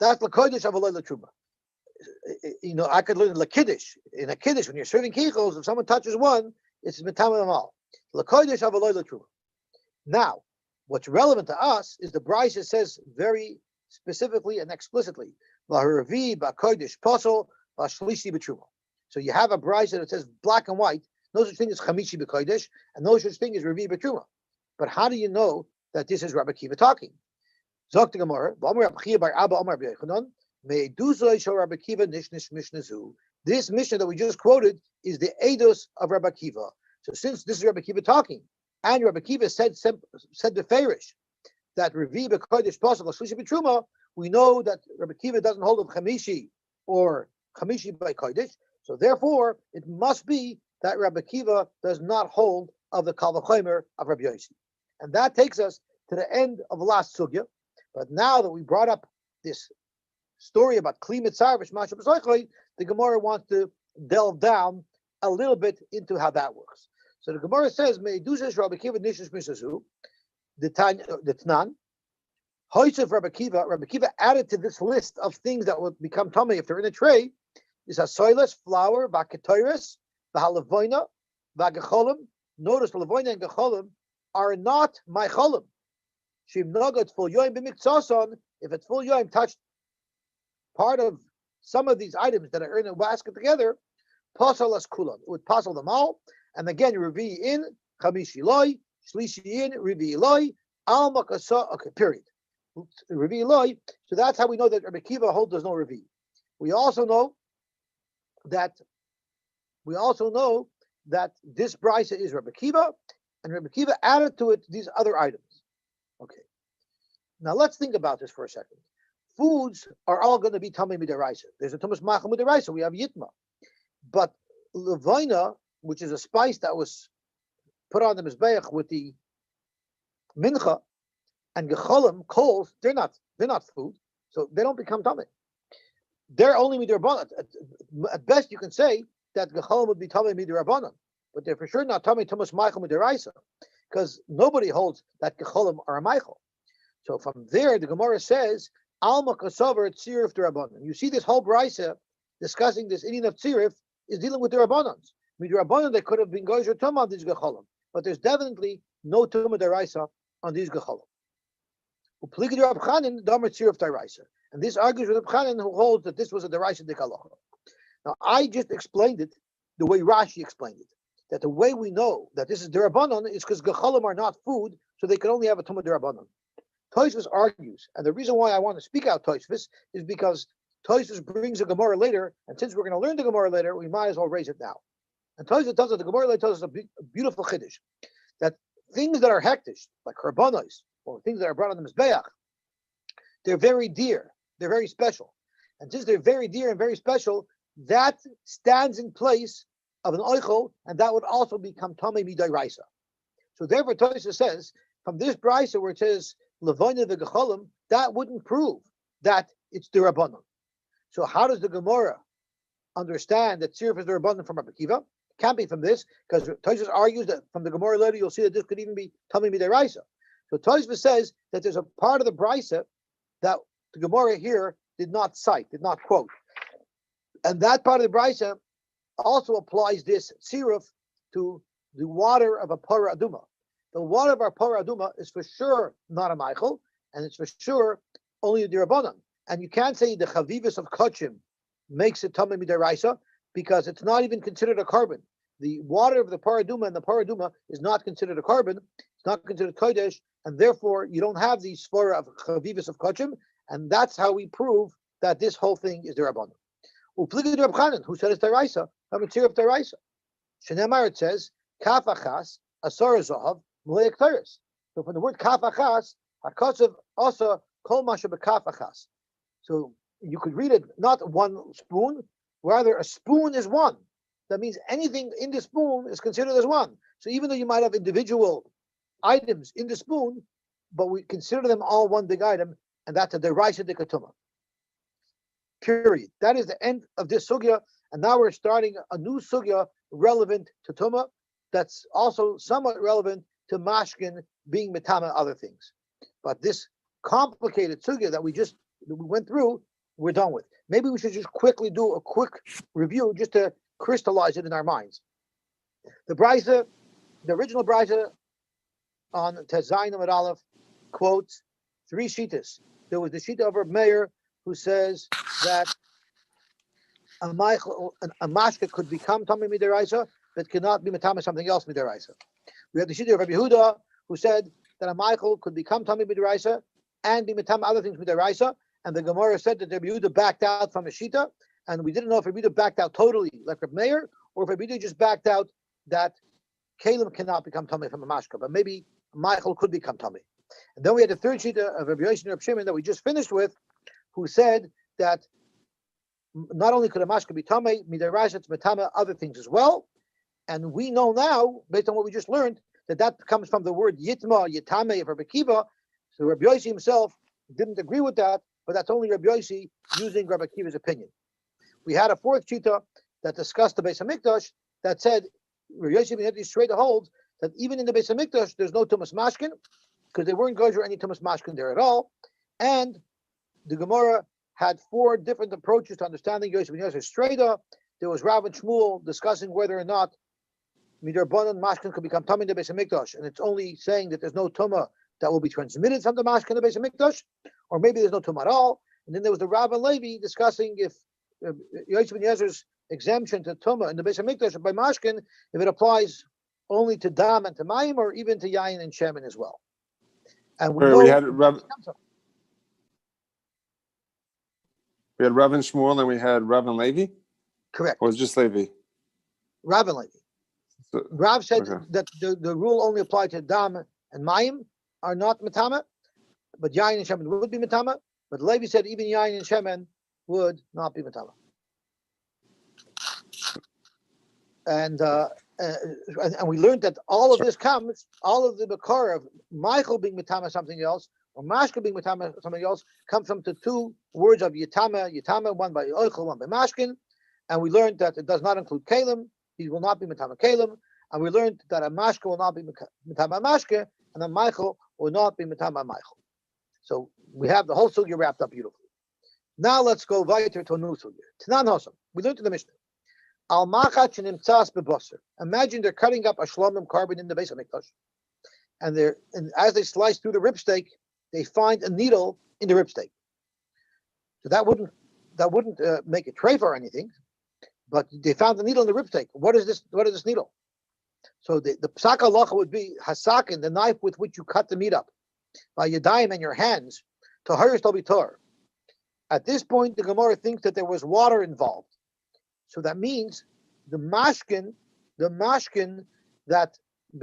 That's the kodesh of a truma. I could learn the kiddush. In a kiddush, when you're serving kichels, if someone touches one, it's matama them all. The kodesh of a truma. Now, what's relevant to us is the Brisa says very specifically and explicitly, "V'haravi b'kodesh posel v'shlishi b'truma." So you have a Brisa that says black and white, no such thing as chamishi b'kodesh, and no such thing as ravi b'truma. But how do you know that this is Rabbi Kiva talking? Zok the Gemara, "V'amar Rabbi Chiya bar Abba Amar Rabbi Yochanan, me'eduzoi shel Rabbi Kiva nishnish mishnazu." This mission that we just quoted is the eidos of Rabbi Kiva. So since this is Rabbi Kiva talking, and Rabbi Kiva said the Farish that Revi b'kodesh possible shlishi b'truma, we know that Rabbi Kiva doesn't hold of chamishi or chamishi by kodesh. So therefore, it must be that Rabbi Kiva does not hold of the kal v'chomer of Rabbi Yosy, and that takes us to the end of the last sugya. But now that we brought up this story about kli mitzar v'shmasha b'soichloi, the Gemara wants to delve down a little bit into how that works. So the Gemara says, "Me'edushes Rabbi Kiva nishus mishazu." The Tnan, Hoysef Rabbi Kiva added to this list of things that would become tummy if they're in a tray. Is hasoiles, flour, vaketoiris, v'halavoina, v'agacholim. Notice the lavoina and gacholim are not my cholim. Shim nagat full yoim b'miktsason. If it's full yoim touched part of some of these items that are in a basket together, pasalas kulam. It would pasal them all. And again, Revi in, Chamishi loy, Shlishi in, Revi loy, Al Makasa, okay, period. Revi loy. So that's how we know that Rabbi Kiva holds there's no Revi. We also know that this brisa is Rabbi Kiva, and Rabbi Kiva added to it these other items. Okay. Now let's think about this for a second. Foods are all going to be tamei midaraisa. There's a tumas macham midaraisa. We have yitma, but levina, which is a spice that was put on the mizbeach with the mincha, and gecholim, coals, they're not food, so they don't become tamei. They're only midrabanan. At best, you can say that gecholim would be tamei midrabanan, but they're for sure not tamei tumas macham midaraisa, because nobody holds that gecholim are a meichel. So from there, the Gemara says, Alma kasavar tzirif derabanan. You see this whole brisa discussing this Indian of tzirif is dealing with the rabbanans. Midrabanan, they could have been goyzer tumah on these gecholim, but there's definitely no tumah deraisa on these gecholim. Upligid Rab Chanan damer tzirif deraisa, and this argues with Rab Chanan, who holds that this was a deraisa dekalocha. Now I just explained it the way Rashi explained it. That the way we know that this is derabanan is because gecholim are not food, so they can only have a tumah derabanan. Tosfos argues, and the reason why I want to speak out Tosfos is because Tosfos brings a Gemara later, and since we're going to learn the Gemara later, we might as well raise it now. And Tosfos tells us, the Gemara later tells us a beautiful chiddush, that things that are hektish, like korbanos, or things that are brought on the mizbeach, they're very dear, they're very special. And since they're very dear and very special, that stands in place of an oichel, and that would also become tamei midairaisa. So therefore, Tosfos says, from this brisa where it says, Levina v'gecholim, that wouldn't prove that it's derabanan. So how does the Gemara understand that tzirif is derabanan from Rabbi Kiva? Can't be from this, because Tosfos argues that from the Gemara later you'll see that this could even be tamei midaraisa. So Tosfos says that there's a part of the brisa that the Gemara here did not cite, did not quote, and that part of the brisa also applies this tzirif to the water of a parah aduma. The water of our parah aduma is for sure not a meichel, and it's for sure only a dirabanan. And you can't say the chavivus of kachim makes it tamei midaraisa, because it's not even considered a carbon. The water of the parah aduma and the parah aduma is not considered a carbon. It's not considered kodesh, and therefore you don't have the svara of chavivus of kachim, and that's how we prove that this whole thing is dirabanan. Upligid Reb Chanan, who said it's deraisa, hamitzir of deraisa. Shenemar, it says kaf achas asar zahav mlei kteres. So from the word kaf achas, hakasav asa kol masha bekaf achas. So you could read it not one spoon, rather a spoon is one. That means anything in the spoon is considered as one. So even though you might have individual items in the spoon, but we consider them all one big item, and that's a deraisa de ketuma. Period. That is the end of this sugya, and now we're starting a new sugya relevant to tuma. That's also somewhat relevant to mashkin being metama other things. But this complicated sugya that we went through, we're done with. Maybe we should just quickly do a quick review just to crystallize it in our minds. The original brisa on Tezayin Amud Aleph quotes three shitas. There was the shita of Reb Meir, who says that a mashka could become tamei midiraisa, but cannot be matama something else midiraisa. We have the shita of Rabbi Yehuda, who said that a Michael could become tamei midiraisa and be matama other things midiraisa. And the Gemara said that Rabbi Yehuda backed out from a shita, and we didn't know if Rabbi Yehuda backed out totally like Reb Meir, or if Rabbi Yehuda just backed out that kalim cannot become tamei from a mashka, but maybe Michael could become tamei. And then we had the third shita of Rabbi Yosy and Reb Shimon that we just finished with, who said that not only could a mashka be tamei, midiraisa it's matama other things as well. And we know now, based on what we just learned, that comes from the word yitma, yitame of Rabbi Akiva. So Rabbi Yosy himself didn't agree with that, but that's only Rabbi Yosy using Rabbi Akiva's opinion. We had a fourth shita that discussed the Beis Hamikdash that said Rabbi Yosy ben straight holds that even in the Beis Hamikdash there's no tumas mashkin because they weren't going for any tumas mashkin there at all. And the Gemara had four different approaches to understanding Yosy ben Yossi straighta. There was Rav and Shmuel discussing whether or not midarbanan mashkin could become tamei in the Beis Hamikdash, and it's only saying that there's no tuma that will be transmitted from the mashkin in the Beis Hamikdash, or maybe there's no tuma at all. And then there was the Rav and Levi discussing if Yosy ben Yosser's exemption to tuma in the Beis Hamikdash by mashkin, if it applies only to dam and to mayim, or even to yayin and shemen as well. And we had Rav and Shmuel, and we had Rav and Levi. Correct. Or was it just Levi? Rav and Levi. So, Rav said that the rule only applied to dam and mayim are not matama, but yayin and shemen would be matama. But Levi said even yayin and shemen would not be matama. And we learned that all of this comes, all of the bakar of Michael being matama something else, or mashka being matama something else, comes from the two words of yitama, one by oichel, one by mashkin. And we learned that it does not include kalim; he will not be matama kalim. And we learned that a mashka will not be matama mashka, and a Michael will not be matama Michael. So we have the whole sugya wrapped up beautifully. Now let's go weiter to a new sugya. Tanan Hosam. We learned in the Mishnah. Al machat shenimtzas bebasar. Imagine they're cutting up a shlomim carbon in the Beis Hamikdash, and as they slice through the ribsteak, they find a needle in the ribsteak. So that wouldn't make a treif or anything, but they found the needle in the ribsteak. What is this? What is this needle? So the psak halacha would be hasakin, the knife with which you cut the meat up, by yadayim and your hands, taharis tobitor. At this point, the Gemara thinks that there was water involved. So that means the mashkin that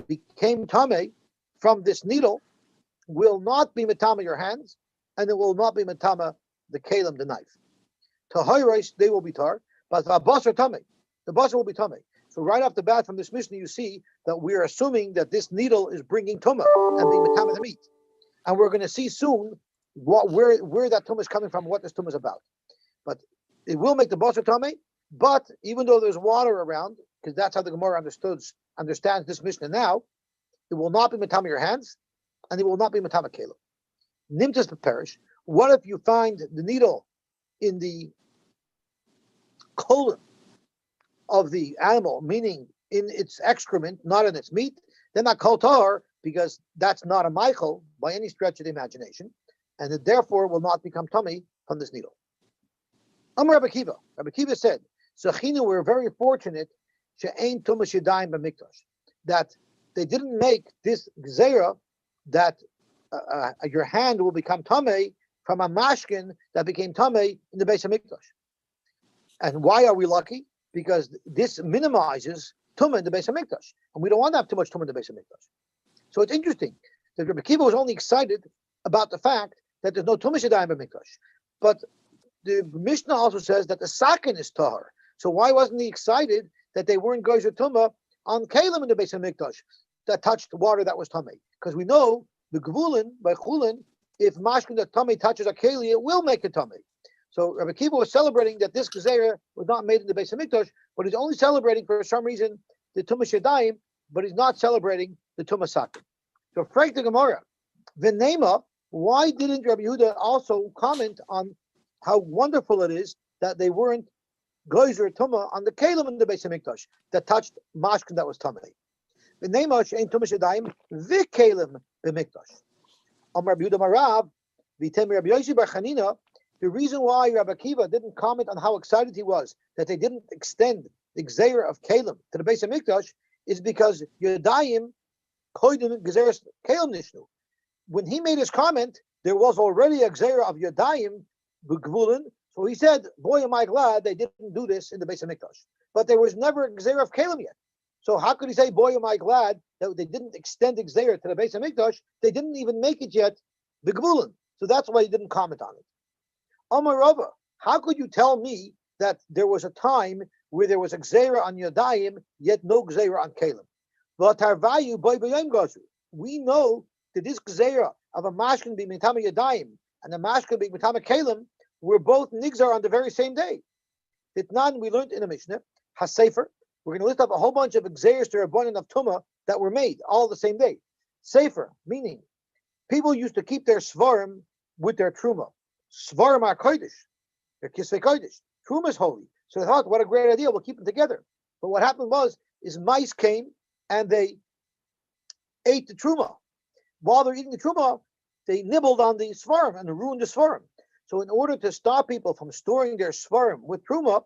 became tamei from this needle will not be matama your hands, and it will not be matama the kalim, the knife. Taharis, they will be tar, but the basar tamei, the basar will be tamei. So right off the bat from this Mishnah, you see that we're assuming that this needle is bringing tumah and being matama the meat, and we're going to see soon where that tumah is coming from, what this tumah is about. But it will make the basar tamei. But even though there's water around, because that's how the Gemara understands this Mishnah now, it will not be matama your hands, and it will not be matama kalim. Nimtas perish. What if you find the needle in the colon of the animal, meaning in its excrement, not in its meat? Then not kol tahor, because that's not a Michael by any stretch of the imagination, and it therefore will not become tummy from this needle. Amar Rabbi Akiva. Rabbi Akiva said, Zachinu, we're very fortunate she'ein tumas yadayim b'mikdash, that they didn't make this gzeira that your hand will become tamei from a mashkin that became tamei in the Beis Hamikdash. And why are we lucky? Because this minimizes tumah in the Beis Hamikdash, and we don't want to have too much tumah in the Beis Hamikdash. So it's interesting that Rabbi Kiva was only excited about the fact that there's no tumah shadayim in Mikdash, but the Mishnah also says that the sakin is tahar. So why wasn't he excited that they weren't gozer tumah on kalim in the Beis Hamikdash that touched water that was tummy? Because we know the gvulin by chulin, if mashkin the tummy touches a keli, it will make a tummy. So Rabbi Kiva was celebrating that this gezerah was not made in the Beis Hamikdash, but he's only celebrating for some reason the tumah shadayim, but he's not celebrating the tumah sakin. So Frank the Gemara, V'nema, why didn't Rabbi Yehuda also comment on how wonderful it is that they weren't gozer tumah on the kalim in the Beis Hamikdash that touched mashkin that was tummy? V'nema she'ein tumah shadayim v'kalim b'mikdash. Rabbi Yehuda Marav, v'tem Rabbi Yosy bar Chanina. The reason why Rabbi Akiva didn't comment on how excited he was that they didn't extend the Gzeira of Kalim to the Beis Hamikdash is because Yodayim Koidim Gzeira Kalim Nishnu. When he made his comment, there was already a Gzeira of Yodayim B'Gvulin, so he said, boy, am I glad they didn't do this in the Beis Hamikdash. But there was never a Gzeira of Kalim yet. So how could he say, boy, am I glad that they didn't extend the Gzeira to the Beis Hamikdash? They didn't even make it yet B'Gvulin. So that's why he didn't comment on it. Amar Rava, how could you tell me that there was a time where there was a gzeira on Yodayim, yet no gzeira on Kalim? We know that this gzeira of a mashkin being mitama Yodayim and a mashkin being mitama Kalim were both nigzar on the very same day. Itnan, we learned in a Mishnah, Hasefer, we're going to list up a whole bunch of gzeiras to Rabbanan of Tumah that were made all the same day. Sefer, meaning people used to keep their svarim with their truma. Svarim are kodesh, they're kisvei kodesh. Truma is holy, so they thought, what a great idea! We'll keep them together. But what happened is mice came and they ate the truma. While they're eating the truma, they nibbled on the svarim and ruined the svarim. So, in order to stop people from storing their svarim with truma,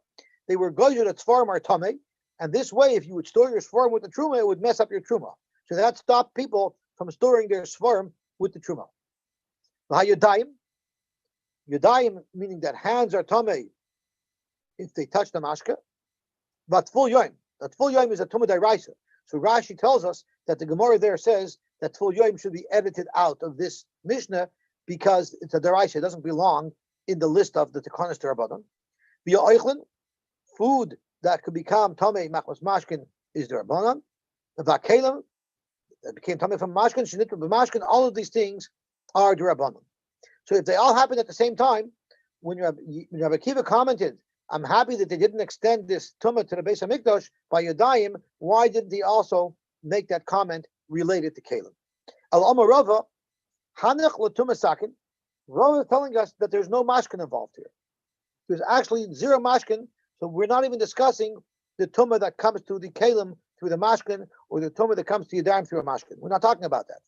they were gozer that svarim are tamei, and this way, if you would store your svarim with the truma, it would mess up your truma. So that stopped people from storing their svarim with the truma. Yodayim, meaning that hands are tamei if they touch the mashka. But full yoim, that full yoim is a tumah deraisa. So Rashi tells us that the Gemara there says that full yoim should be edited out of this Mishnah because it's a deraisa. It doesn't belong in the list of the tekanos derabanan. Via oichlin, food that could become tamei machmas mashkin is derabanan. Vakelim that became tamei from mashkin, shenitva b'mashkin. All of these things are derabanan. So if they all happened at the same time, when Rabbi Akiva commented, I'm happy that they didn't extend this tumah to the Beis Hamikdash by Yodayim, why didn't he also make that comment related to Kalim? Al-Amar Rava, Hanech l'tumah sakin, Rava is telling us that there's no mashkin involved here. There's actually zero mashkin, so we're not even discussing the tumah that comes to the Kalim through the mashkin, or the tumah that comes to Yodayim through a mashkin. We're not talking about that.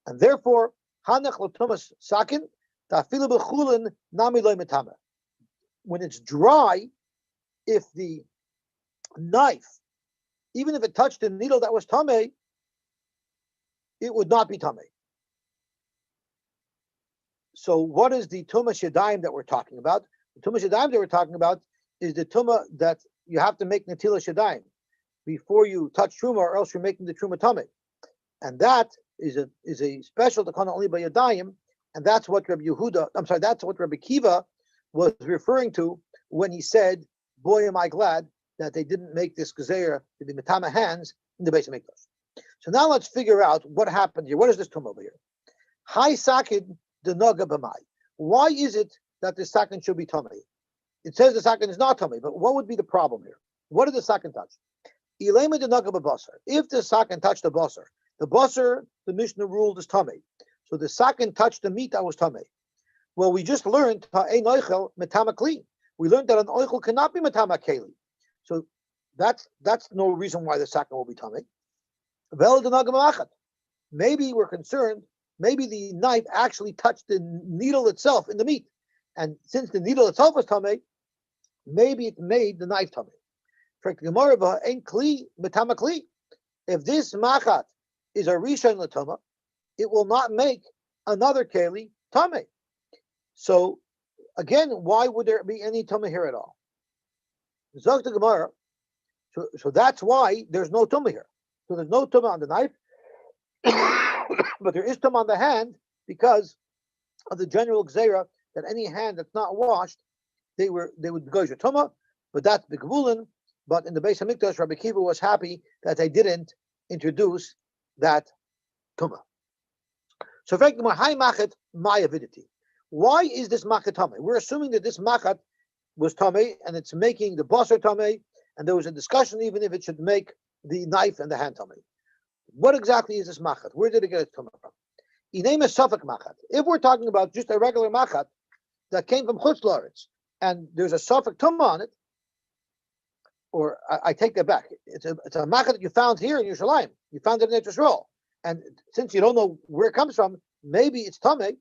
And therefore, Hanech l'tumas sakin, ta'afilu b'chulin nami loy metama. When it's dry, if the knife, even if it touched the needle that was tamei, it would not be tamei. So what is the tumah shadayim that we're talking about? The tumah shadayim that we're talking about is the tumah that you have to make natila shadayim before you touch truma, or else you're making the truma tamei. And that is a special takana only by Yodayim, and that's what that's what Rabbi Kiva was referring to when he said, boy, am I glad that they didn't make this gezeira to be metama hands in the Beis Hamikdash. So now let's figure out what happened here. What is this tumah over here? Hai sakin de naga b'mai. Why is it that the sakin should be tamei? It says the sakin is not tamei, but what would be the problem here? What did the sakin touch? Ilema de naga b'basar. If the sakin touched the basar, the Mishnah ruled is tamei. So the sakin touched the meat that was tamei. Well, we just learned we learned that an oichel cannot be metama keli. So that's no reason why the sakin will be tamei. Maybe we're concerned. Maybe the knife actually touched the needle itself in the meat, and since the needle itself was tamei, maybe it made the knife tamei. If this machat is a rishon l'tama, it will not make another keli tamei. So again, why would there be any tumah here at all? Zog the Gemara. So that's why there's no tumah here. So there's no tumah on the knife, but there is tumah on the hand because of the general gzeira that any hand that's not washed, they would go to tumah, but that's b'gvulin. But in the Beis Hamikdash, Rabbi Kiva was happy that they didn't introduce that tumah. So, why is this machat tamei? We're assuming that this machat was tamei and it's making the basar tamei, and there was a discussion even if it should make the knife and the hand tamei. What exactly is this machat? Where did it get its tumah from? Iname a safek machat. If we're talking about just a regular machat that came from Chutz La'aretz and there's a safek tumah on it, or I take that back. It's a machat that you found here in Yerushalayim. You found it in Eretz and since you don't know where it comes from, maybe it's tamei.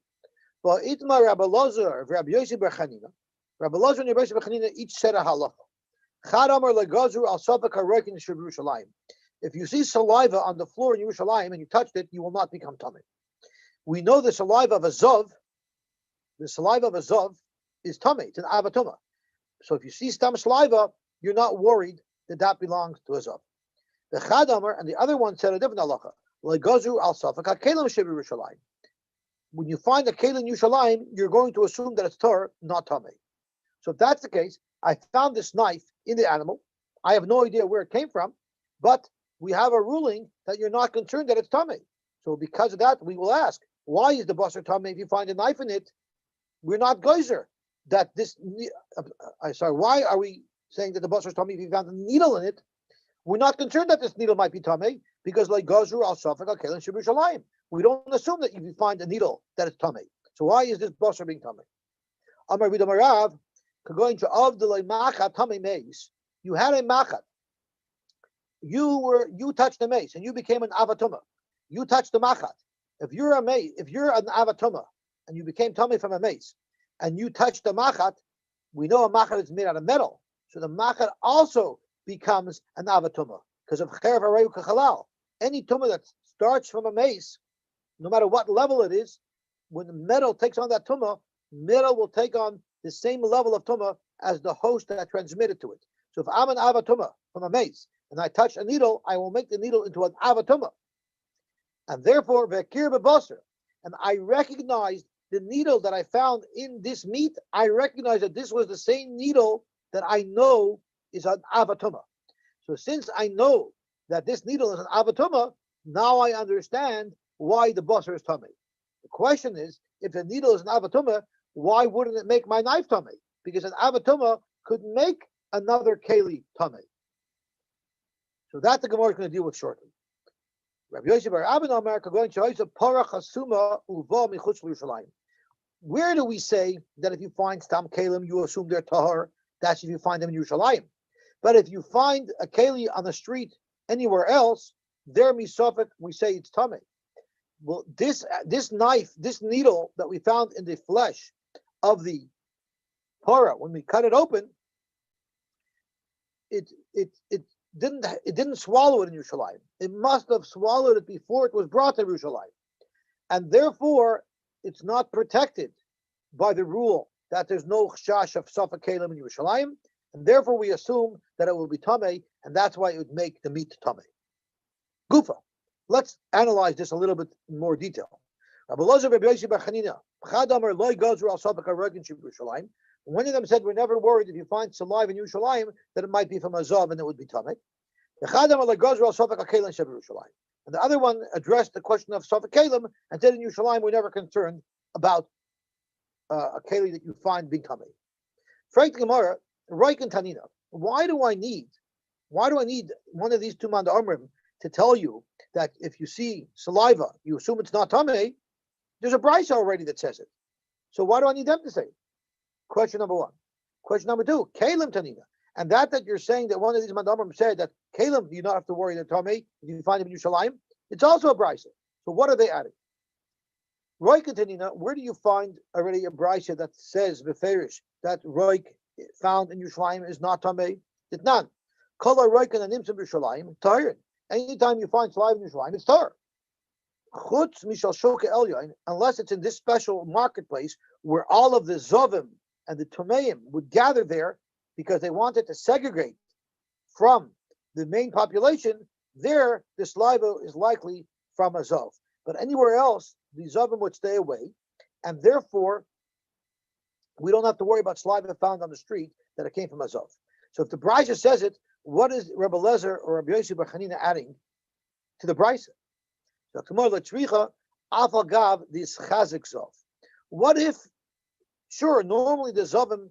But Itmar Rabbi Lazar, Rabbi Yosy Barchanina, Rabbi Lazar and Rabbi Yosy Barchanina each said a halacha. Chad Amar legazu al safek haroik in Yerushalayim. If you see saliva on the floor in Yerushalayim and you touched it, you will not become tamei. We know the saliva of a zav. The saliva of a zav is tamei. It's an avatuma. So if you see stam saliva, you're not worried that belongs to a zav. The Chad Amar and the other one said a different halacha. Legazu al safek hakelim Yerushalayim. When you find a keli in Yerushalayim, you're going to assume that it's tar, not tamei. So if that's the case, I found this knife in the animal. I have no idea where it came from, but we have a ruling that you're not concerned that it's tamei. So because of that, we will ask, why is the basar tamei if you find a knife in it? We're not geyser that this. Why are we saying that the basar tamei if you found a needle in it? We're not concerned that this needle might be tamei because like gazru al safek al kelen Yerushalayim. We don't assume that if you find a needle that it's tamei. So why is this basar being tamei? Amar Vidamarav, going to of the machat tamei meis. You had a machat. You touched the mace and you became an avatuma. You touched the machat. If you're an avatuma and you became tamei from a mace, and you touched the machat, we know a machat is made out of metal. So the machat also becomes an avatuma because of cherev hareu kachalal. Any tumah that starts from a mace, no matter what level it is, when the metal takes on that tumah, metal will take on the same level of tumah as the host that transmitted to it. So if I'm an avatuma from a mace and I touch a needle, I will make the needle into an avatuma. And therefore, vekir bebasar, and I recognized the needle that I found in this meat. I recognize that this was the same needle that I know is an avatuma. So since I know that this needle is an avatuma, now I understand why the basar is tamei. The question is, if the needle is an avatuma, why wouldn't it make my knife tamei? Because an avatuma could make another keli tamei. So that the Gemara is going to deal with shortly. Rabbi Yosy bar Abin Amar going to Yosef parach hasuma uva michutz l'Yerushalayim. Where do we say that if you find stam kelim, you assume they're tahar? That's if you find them in Yerushalayim. But if you find a keli on the street anywhere else, there misafek, we say it's tamei. Well, this knife, this needle that we found in the flesh of the parah, when we cut it open, it didn't swallow it in Yerushalayim. It must have swallowed it before it was brought to Yerushalayim, and therefore it's not protected by the rule that there's no chash of safek kelim in Yerushalayim, and therefore we assume that it will be tamei, and that's why it would make the meat tamei. Gufa. Let's analyze this a little bit in more detail. One of them said, we're never worried if you find saliva in Yerushalayim that it might be from a zav and it would be tamei. And the other one addressed the question of safek kelim and said in Yerushalayim we're never concerned about a keli that you find being tamei. Frank Gemara, Reik and Tanina. Why do I need one of these two man amrim to tell you that if you see saliva, you assume it's not tamei? There's a brisa already that says it. So why do I need them to say it? Question number one. Question number two, Kalim Tanina. And that you're saying that one of these mandamrim said that Kalim, you don't have to worry that tamei, if you find him in Yerushalayim, it's also a brisa. So what are they adding? Roik and Tanina, where do you find already a brisa that says beferish that Roik found in Yerushalayim is not tamei? It's none. Kol Roik and Animsim Yerushalayim, tired. Anytime you find saliva in Yerushalayim, it's tar. Chutz mishal shoka elyon, unless it's in this special marketplace where all of the zovim and the tumeim would gather there, because they wanted to segregate from the main population, there the saliva is likely from a Zov. But anywhere else, the Zovim would stay away, and therefore we don't have to worry about saliva found on the street that it came from a Zov. So if the Brisa says it, what is Rabbi Lezer or Rabbi Yosy Bar Chanina adding to the Brisa? So tomorrow letzricha afal gav this chazik Zov. What if, sure, normally the Zovim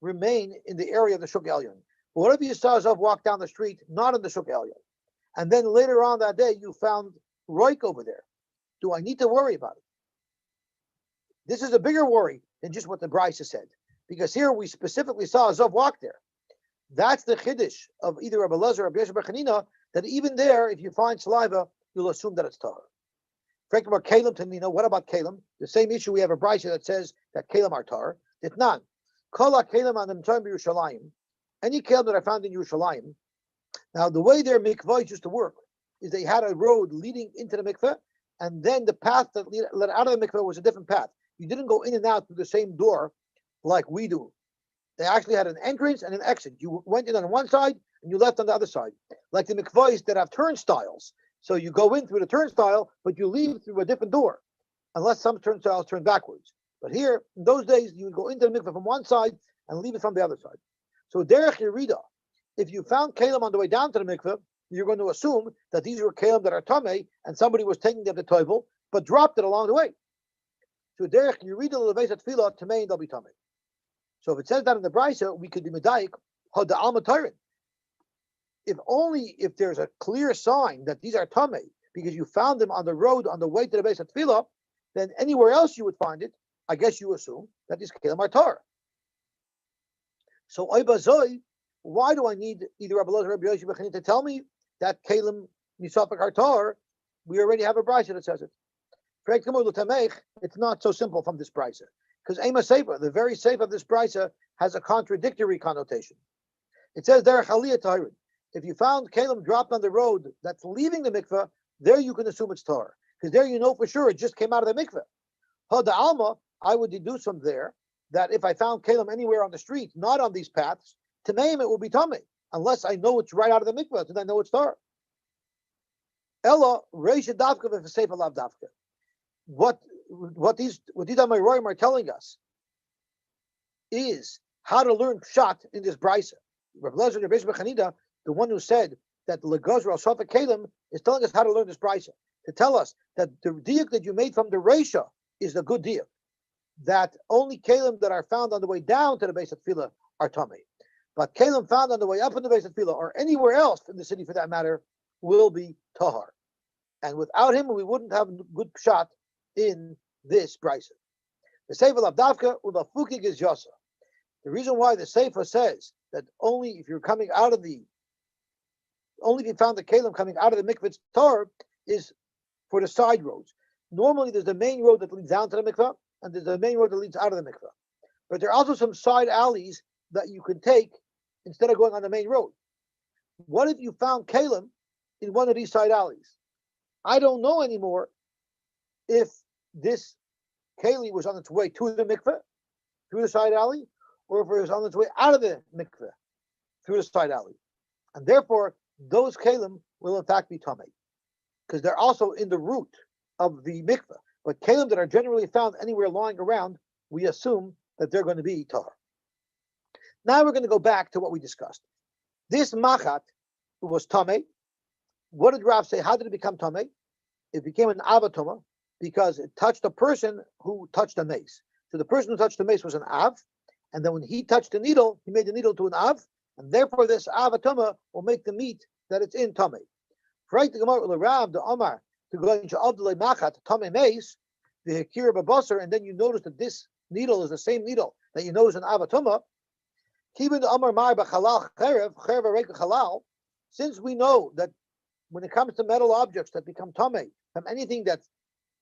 remain in the area of the Shuk Elyon. But what if you saw a Zov walk down the street, not in the Shuk Elyon, and then later on that day you found Roik over there? Do I need to worry about it? This is a bigger worry than just what the Brisa said, because here we specifically saw a Zov walk there. That's the chiddush of either Rabbi Lezer or Rabbi Yosy Bar Chanina, that even there, if you find saliva, you'll assume that it's tahor. Correct about Kalim to Nino. What about Kalim? The same issue. We have a brisa that says that Kalim are tahor. It's none. Kala Kalim on the Mitzrayim Yerushalayim. Any Kalim that I found in Yerushalayim. Now, the way their mikvahs used to work is they had a road leading into the mikveh, and then the path that led out of the mikveh was a different path. You didn't go in and out through the same door like we do. They actually had an entrance and an exit. You went in on one side and you left on the other side. Like the mikvahs that have turnstiles. So you go in through the turnstile, but you leave through a different door, unless some turnstiles turn backwards. But here, in those days, you would go into the mikveh from one side and leave it from the other side. So derech yerida, if you found kalim on the way down to the mikveh, you're going to assume that these were kalim that are tamei, and somebody was taking them to toivel, but dropped it along the way. So derech yerida leveis tefillah tamei and they'll be tamei. So if it says that in the brisa, we could be medayik had the alma tyran. If there's a clear sign that these are tamei because you found them on the road on the way to the base of tefillah, then anywhere else you would find it, I guess you assume that these kalim are tar. So oibazoi, why do I need either Rabbi Lezer or Rabbi Yosy Bar Chanina to tell me that kalim nisafek are tar? We already have a brisa that says it. It's not so simple from this brisa. Because Ema Sefer, the very Sefer of this brisa, has a contradictory connotation. It says there, Chaliyah Tahirin. If you found kalim dropped on the road that's leaving the mikveh, there you can assume it's tar. Because there you know for sure it just came out of the mikveh. Hada Alma, I would deduce from there that if I found kalim anywhere on the street, not on these paths, Tameim it will be Tamei, unless I know it's right out of the mikveh, then I know it's tar. Ella, Reisha Davka v'Sefer Lav Davka. What these Amayroim are telling us is how to learn pshat in this brisa. Rabbi Lezer and Rabbi Yosy Bar Chanina, the one who said that the Legazra al Safek Kalim, is telling us how to learn this brisa, to tell us that the diuk that you made from the Reisha is the good diuk, that only kalim that are found on the way down to the base of tefillah are tamei, but kalim found on the way up in the base of tefillah or anywhere else in the city for that matter will be tahar, and without him we wouldn't have good pshat in this brisa. The Sefer Lav Davka ulafukig is Yosa. The reason why the Sefer says that only if you found the kalim coming out of the mikveh tar is for the side roads. Normally there's the main road that leads down to the mikveh, and there's the main road that leads out of the mikveh. But there are also some side alleys that you can take instead of going on the main road. What if you found kalim in one of these side alleys? I don't know anymore if this keli was on its way to the mikveh through the side alley, or if it was on its way out of the mikveh through the side alley. And therefore, those kalim will in fact be tamei, because they're also in the route of the mikveh. But kalim that are generally found anywhere lying around, we assume that they're going to be tahar. Now we're going to go back to what we discussed. This machat was tamei. What did Rav say? How did it become tamei? It became an avatoma because it touched a person who touched a mace. So the person who touched the mace was an av, and then when he touched the needle, he made the needle to an av, and therefore this avatoma will make the meat that it's in tamei. Right, the Gemara the Rav the Omar to go into Abdullah Machat tamei mace the Hekir Babasar, and then you notice that this needle is the same needle that you know is an avatoma. Kibin the Omar Mar b'chalal cherev cherev chalal. Since we know that when it comes to metal objects that become tamei from anything that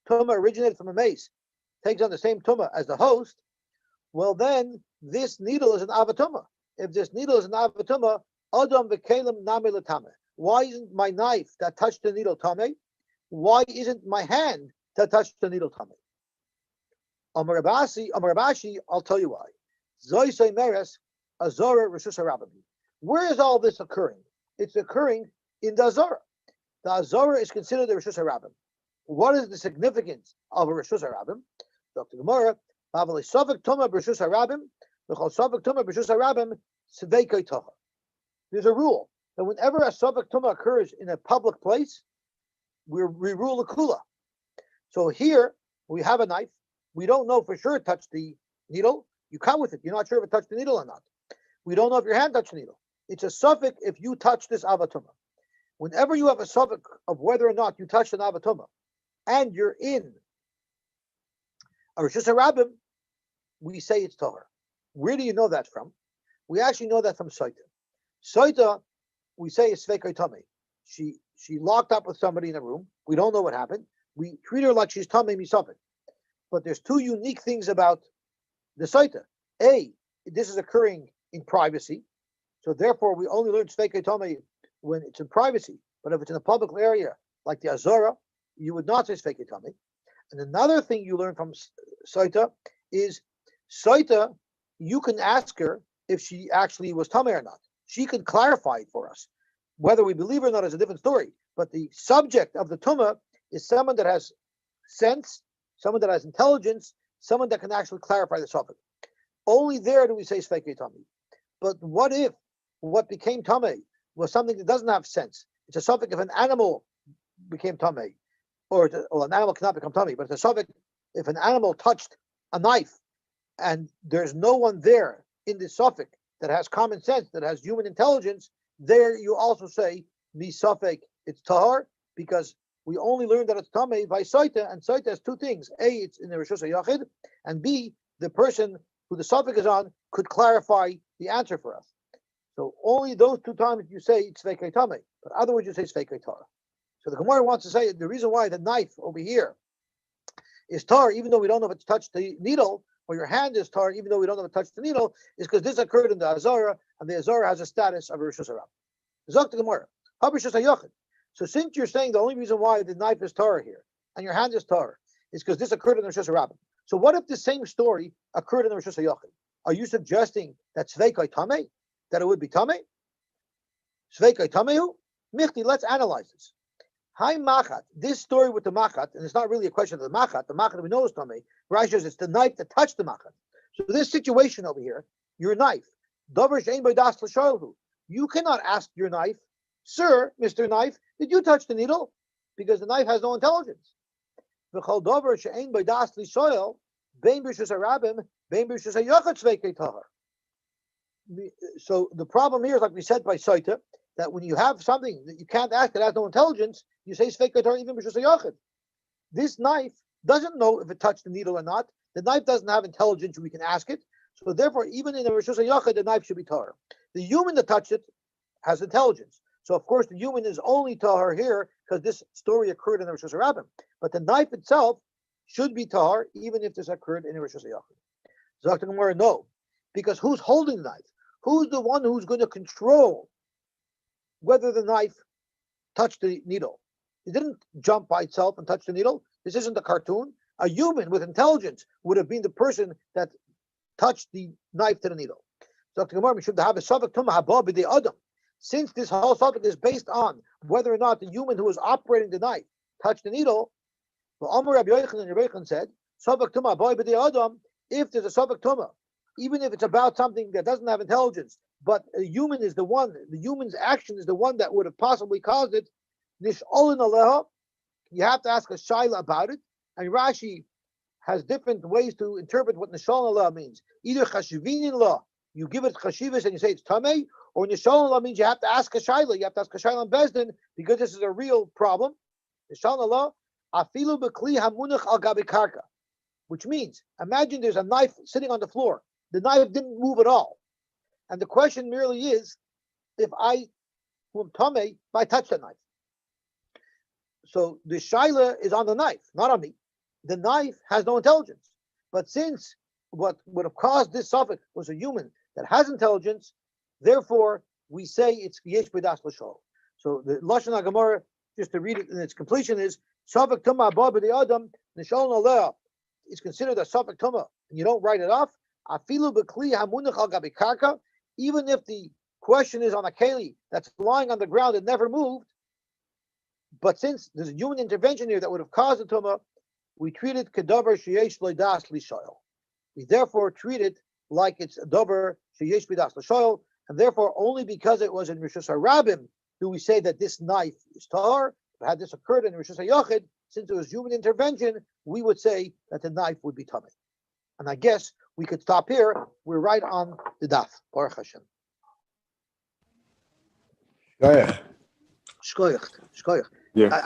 tumah originated from a mace, takes on the same tumah as the host, well then this needle is an avatuma. If this needle is an avatuma, adam v'kelim name l'tameh. Why isn't my knife that touched the needle tamei? Why isn't my hand that touched the needle tamei? Amar Rabashi, I'll tell you why. Zoy meres Azara Rishus Harabim. Where is all this occurring? It's occurring in the Azara. The Azara is considered the Rishus Harabim. What is the significance of a Rishus Harabim? Dr. Gemara, Havali Sofik Tuma Rishus Harabim, V'chol Sofik Tuma Rishus Harabim, Sveikai Tocha. There's a rule that whenever a Sofik Tuma occurs in a public place, we rule the Kula. So here, we have a knife. We don't know for sure it touched the needle. You cut with it. You're not sure if it touched the needle or not. We don't know if your hand touched the needle. It's a suffix if you touch this avatuma. Whenever you have a suffix of whether or not you touched an avatuma, and you're in a Rishus Harabim, we say it's tahor. Where do you know that from? We actually know that from Saita. Saita, we say is sveikai tamei. She locked up with somebody in a room. We don't know what happened. We treat her like she's tamei misafik. But there's two unique things about the Saita. A, this is occurring in privacy. So therefore, we only learn sveikai tamei when it's in privacy. But if it's in a public area, like the Azara, you would not say sveikai tamei. And another thing you learn from Saita is Saita, you can ask her if she actually was tamei or not. She can clarify it for us. Whether we believe her or not is a different story. But the subject of the Tumah is someone that has sense, someone that has intelligence, someone that can actually clarify the subject. Only there do we say Sveikai Tamei. But what if what became Tamei was something that doesn't have sense? It's a suffix if an animal became Tamei, or an animal cannot become Tamei, but it's a suffix if an animal touched a knife and there's no one there in the suffix that has common sense, that has human intelligence, there you also say misafek, it's tahar, because we only learned that it's tamei by Saita, and Saita has two things. A, it's in the Rishus HaYachid, and B, the person who the suffix is on could clarify the answer for us. So only those two times you say it's sveikai tamei, but otherwise you say sveikai tahar. So the Gemara wants to say the reason why the knife over here is tahar, even though we don't know if it's touched the needle, or your hand is tahar, even though we don't know if it touched the needle, is because this occurred in the Azara, and the Azara has a status of a Rishus Harabim. Zok the Gemara, Habishus HaYachid. So since you're saying the only reason why the knife is tahar here, and your hand is tahar, is because this occurred in the Rishus Harabim. So what if the same story occurred in the Rishus HaYachid? Are you suggesting that Sveikai Tamei, that it would be Tamei? Sveikai Tameihu? Michti, let's analyze this. Hi Machat, this story with the Machat, and it's not really a question of the Machat we know is Tamei. Rashi says it's the knife that touched the Machat. So this situation over here, your knife, Davar Shein B'das L'Shalhu, you cannot ask your knife, sir, Mr. Knife, did you touch the needle? Because the knife has no intelligence. V'chol Davar Shein B'das L'Shalhu, Bein B'Rishus Harabim, Bein B'Rishus HaYachid Sveikai Tahar. So the problem here is, like we said by Saita, that when you have something that you can't ask that has no intelligence, you say Sveikai Tahar even B'Rishus HaYachid. This knife doesn't know if it touched the needle or not. The knife doesn't have intelligence, we can ask it. So therefore, even in the Rishus HaYachid, the knife should be tahar. The human that touched it has intelligence. So of course, the human is only tahar here because this story occurred in the Rishus Harabim. But the knife itself should be tahar, even if this occurred in the Rishus HaYachid. Zakta Gemara, no. Because who's holding the knife? Who's the one who's going to control whether the knife touched the needle? It didn't jump by itself and touch the needle. This isn't a cartoon. A human with intelligence would have been the person that touched the knife to the needle. So Dr. Gemara, we should have a suffix tumah haba b'dei adam. Since this whole suffix is based on whether or not the human who was operating the knife touched the needle, well, Amar Rabbi Yochanan and Rabbi Yochanan said, suffix tumah haba b'dei adam, if there's a suffix tumah, even if it's about something that doesn't have intelligence, but a human is the one, the human's action is the one that would have possibly caused it, nish'olin aleha, you have to ask a shaila about it. And Rashi has different ways to interpret what nish'olin aleha means. Either chashivinin law, you give it chashivas and you say it's tamei, or nish'olin aleha means you have to ask a shaila. You have to ask a shaila on Bezdin because this is a real problem. Nish'olin aleha, afilu b'kli hamunach al gabi karka, which means imagine there's a knife sitting on the floor. The knife didn't move at all. And the question merely is, if I, who am tamei, if I touch the knife. So the shaila is on the knife, not on me. The knife has no intelligence. But since what would have caused this suffix was a human that has intelligence, therefore we say it's yesh b'das l'shol. So the Lashon HaGemara, just to read it in its completion, is suffix tumah haba b'dei adam nishol noleh. It's considered a suffix tumah, and you don't write it off. Afilu b'kli hamunach al gabi karka, even if the question is on a keli that's lying on the ground and never moved, but since there's a human intervention here that would have caused the tumah, we treat it kedavar sheyesh loidas lishoil. We therefore treat it like it's a davar sheyesh loidas lishoil, and therefore only because it was in Rishus HaRabim do we say that this knife is tar. Had this occurred in Rishus HaYochid, since it was human intervention, we would say that the knife would be tummy. And I guess we could stop here. We're right on the daf. Baruch Hashem. Shkoyach. Shkoyach. Yeah.